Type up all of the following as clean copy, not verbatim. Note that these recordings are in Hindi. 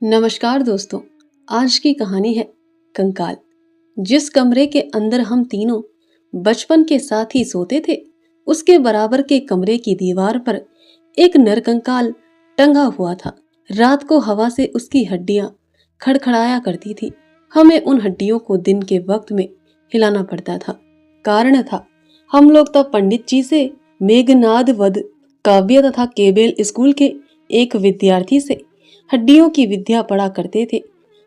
नमस्कार दोस्तों। आज की कहानी है कंकाल। जिस कमरे के अंदर हम तीनों बचपन के साथ ही सोते थे, उसके बराबर के कमरे की दीवार पर एक नरकंकाल टंगा हुआ था। रात को हवा से उसकी हड्डियां खड़खड़ाया करती थी। हमें उन हड्डियों को दिन के वक्त में हिलाना पड़ता था। कारण था, हम लोग तब पंडित जी से मेघनाद वध काव्य तथा केबेल स्कूल के एक विद्यार्थी से हड्डियों की विद्या पढ़ा करते थे।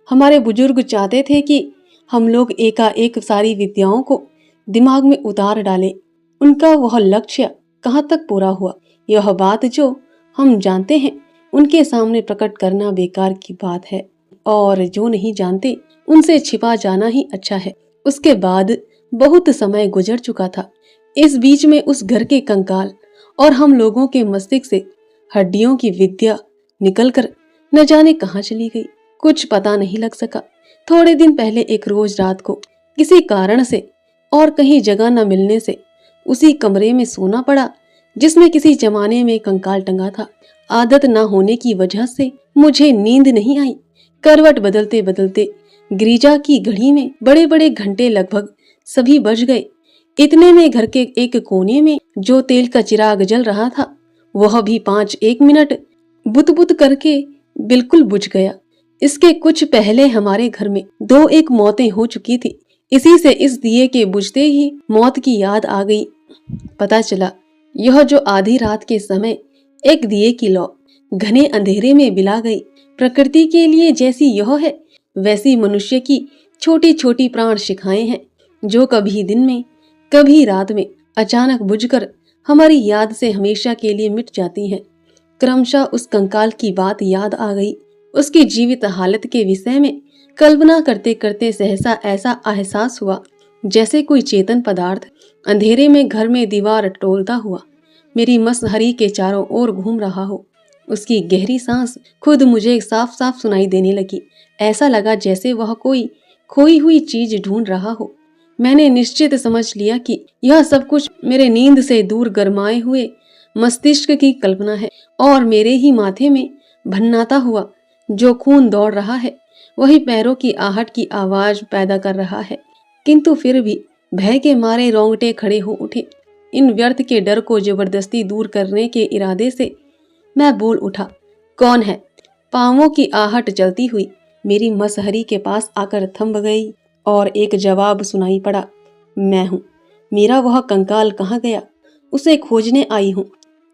हमारे बुजुर्ग चाहते थे कि हम लोग एकाएक सारी विद्याओं को दिमाग में उतार डालें। उनका वह लक्ष्य कहाँ तक पूरा हुआ, यह बात जो हम जानते हैं उनके सामने प्रकट करना बेकार की बात है, और जो नहीं जानते उनसे छिपा जाना ही अच्छा है। उसके बाद बहुत समय गुजर चुका था। इस बीच में उस घर के कंकाल और हम लोगों के मस्तिष्क से हड्डियों की विद्या निकलकर न जाने कहाँ चली गई, कुछ पता नहीं लग सका। थोड़े दिन पहले एक रोज रात को किसी कारण से और कहीं जगह न मिलने से उसी कमरे में सोना पड़ा जिसमें किसी जमाने में कंकाल टंगा था। आदत न होने की वजह से मुझे नींद नहीं आई। करवट बदलते बदलते गिरिजा की घड़ी में बड़े बड़े घंटे लगभग सभी बज गए। इतने में घर के एक कोने में जो तेल का चिराग जल रहा था, वह भी 5-1 मिनट बुत बुत करके बिल्कुल बुझ गया। इसके कुछ पहले हमारे घर में 2-1 मौतें हो चुकी थी। इसी से इस दिए के बुझते ही मौत की याद आ गई। पता चला यह जो आधी रात के समय एक दिए की लौ घने अंधेरे में बिला गई। प्रकृति के लिए जैसी यह है, वैसी मनुष्य की छोटी छोटी प्राण शिखाएं हैं, जो कभी दिन में कभी रात में अचानक बुझकर हमारी याद से हमेशा के लिए मिट जाती हैं। क्रमशः उस कंकाल की बात याद आ गई। उसकी जीवित हालत के विषय में कल्पना करते करते सहसा ऐसा एहसास हुआ जैसे कोई चेतन पदार्थ अंधेरे में घर में दीवार टटोलता हुआ मेरी मसहरी के चारों ओर घूम रहा हो। उसकी गहरी सांस खुद मुझे साफ साफ सुनाई देने लगी। ऐसा लगा जैसे वह कोई खोई हुई चीज ढूंढ रहा हो। मैंने निश्चित समझ लिया कि यह सब कुछ मेरे नींद से दूर गरमाए हुए मस्तिष्क की कल्पना है, और मेरे ही माथे में भन्नाता हुआ जो खून दौड़ रहा है वही पैरों की आहट की आवाज पैदा कर रहा है। किंतु फिर भी भय के मारे रोंगटे खड़े हो उठे। इन व्यर्थ के डर को जबरदस्ती दूर करने के इरादे से मैं बोल उठा, कौन है? पांवों की आहट चलती हुई मेरी मसहरी के पास आकर थम गई और एक जवाब सुनाई पड़ा, मैं हूँ। मेरा वह कंकाल कहाँ गया? उसे खोजने आई हूँ।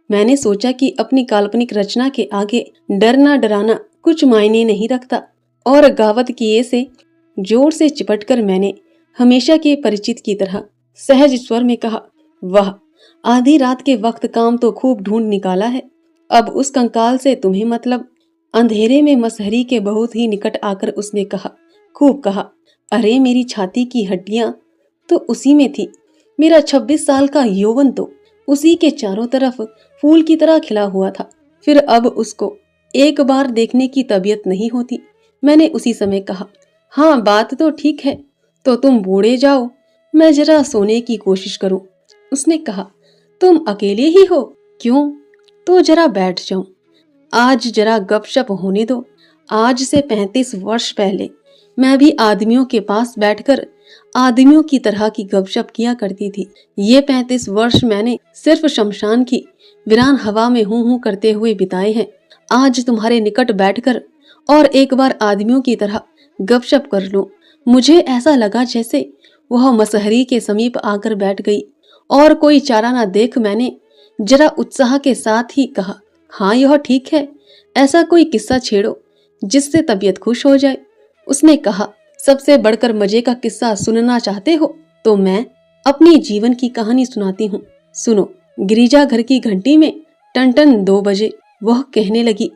मैंने सोचा कि अपनी काल्पनिक रचना के आगे डरना डराना कुछ मायने नहीं रखता, और गावत किए से जोर से चिपटकर मैंने हमेशा के परिचित की तरह सहज स्वर में कहा, वाह, आधी रात के वक्त काम तो खूब ढूंढ निकाला है। अब उस कंकाल से तुम्हें मतलब? अंधेरे में मसहरी के बहुत ही निकट आकर उसने कहा, खूब कहा। अरे मेरी छाती की हड्डियां तो उसी में थी। मेरा 26 साल का यौवन तो उसी के चारों तरफ फूल की तरह खिला हुआ था। फिर अब उसको एक बार देखने की तबीयत नहीं होती। मैंने उसी समय कहा, हाँ बात तो ठीक है, तो तुम बूढ़े जाओ, मैं जरा सोने की कोशिश करूं। उसने कहा, तुम अकेले ही हो? क्यों? तो जरा बैठ जाऊं, आज जरा गपशप होने दो। आज से 35 वर्ष पहले मैं भी आदमियों के पास बैठकर आदमियों की तरह की गपशप किया करती थी। ये 35 वर्ष मैंने सिर्फ शमशान की वीरान हवा में हूं हूं करते हुए बिताए हैं। आज तुम्हारे निकट बैठकर और एक बार आदमियों की तरह गपशप कर लूं। मुझे ऐसा लगा जैसे वह मसहरी के समीप आकर बैठ गई, और कोई चारा न देख मैंने जरा उत्साह के साथ ही कहा, हाँ यह ठीक है, ऐसा कोई किस्सा छेड़ो जिससे तबीयत खुश हो जाए। उसने कहा, सबसे बढ़कर मजे का किस्सा सुनना चाहते हो तो मैं अपनी जीवन की कहानी सुनाती हूँ। सुनो। गिरिजा घर की घंटी में टन टन 2 बजे। वह कहने लगी,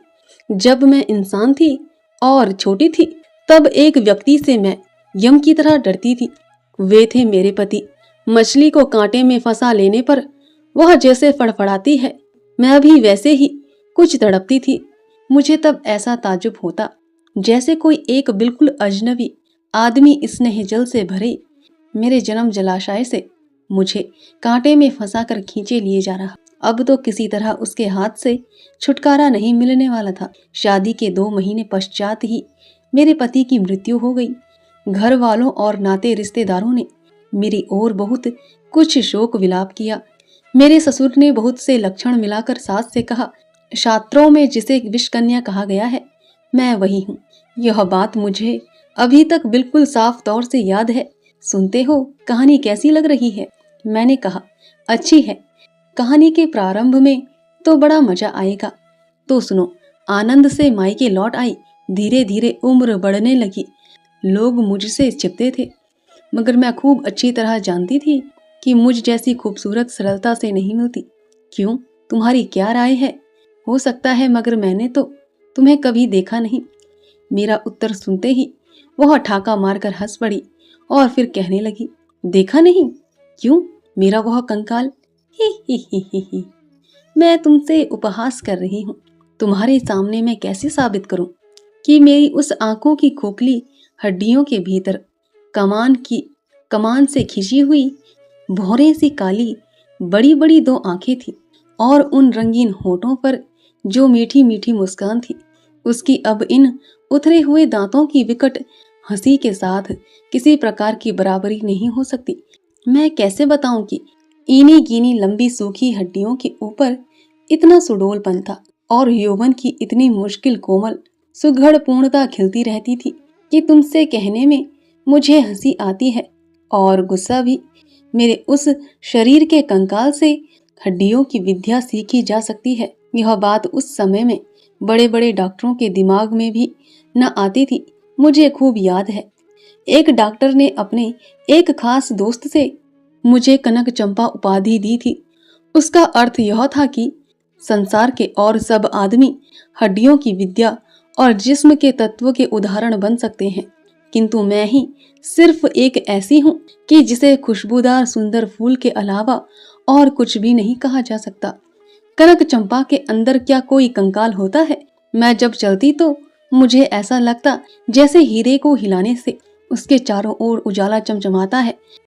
जब मैं इंसान थी और छोटी थी, तब एक व्यक्ति से मैं यम की तरह डरती थी। वे थे मेरे पति। मछली को कांटे में फंसा लेने पर वह जैसे फड़फड़ाती है, मैं भी वैसे ही कुछ तड़पती थी। मुझे तब ऐसा ताज्जुब होता जैसे कोई एक बिल्कुल अजनबी आदमी स्नेह जल से भरे मेरे जन्म जलाशय से मुझे कांटे में फंसा कर खींचे लिए जा रहा। अब तो किसी तरह उसके हाथ से छुटकारा नहीं मिलने वाला था। शादी के 2 महीने पश्चात ही मेरे पति की मृत्यु हो गई। घर वालों और नाते रिश्तेदारों ने मेरी ओर बहुत कुछ शोक विलाप किया। मेरे ससुर ने बहुत से लक्षण मिलाकर सास से कहा, शास्त्रों में जिसे विषकन्या कहा गया है, मैं वही हूँ। यह बात मुझे अभी तक बिल्कुल साफ तौर से याद है। सुनते हो, कहानी कैसी लग रही है? मैंने कहा, अच्छी है। कहानी के प्रारंभ में तो बड़ा मजा आएगा। तो सुनो। आनंद से मायके लौट आई। धीरे धीरे उम्र बढ़ने लगी। लोग मुझसे छिपते थे, मगर मैं खूब अच्छी तरह जानती थी कि मुझ जैसी खूबसूरत सरलता से नहीं मिलती। क्यों, तुम्हारी क्या राय है? हो सकता है, मगर मैंने तो तुम्हें कभी देखा नहीं। मेरा उत्तर सुनते ही वह ठाका मारकर हंस पड़ी और फिर कहने लगी, देखा नहीं? क्यों, मेरा वह कंकाल? ही। मैं तुमसे उपहास कर रही हूँ। तुम्हारे सामने मैं कैसे साबित करूं कि मेरी उस आंखों की खोखली हड्डियों के भीतर कमान से खिंची हुई भौरे सी काली बड़ी बड़ी 2 आंखें थी, और उन रंगीन होठों पर जो मीठी मीठी मुस्कान थी, उसकी अब इन उथरे हुए दांतों की विकट हंसी के साथ किसी प्रकार की बराबरी नहीं हो सकती। मैं कैसे बताऊं कि इनी गिनी लंबी सूखी हड्डियों के ऊपर इतना सुडौलपन था, और यौवन की इतनी मुश्किल कोमल सुघड़ पूर्णता खिलती रहती थी कि तुमसे कहने में मुझे हंसी आती है और गुस्सा भी। मेरे उस शरीर के कंकाल से हड्डियों की विद्या सीखी जा सकती है, यह बात उस समय में बड़े बड़े डॉक्टरों के दिमाग में भी न आती थी। मुझे खूब याद है, एक डॉक्टर ने अपने एक खास दोस्त से मुझे कनक चंपा उपाधि दी थी। उसका अर्थ यह था कि संसार के और सब आदमी हड्डियों की विद्या और जिस्म के तत्व के उदाहरण बन सकते हैं, किंतु मैं ही सिर्फ एक ऐसी हूँ कि जिसे खुशबूदार सुंदर फूल के अलावा और कुछ भी नहीं कहा जा सकता। कनक चंपा के अंदर क्या कोई कंकाल होता है? मैं जब चलती तो मुझे ऐसा लगता जैसे हीरे को हिलाने से उसके चारों ओर उजाला चमचमाता है।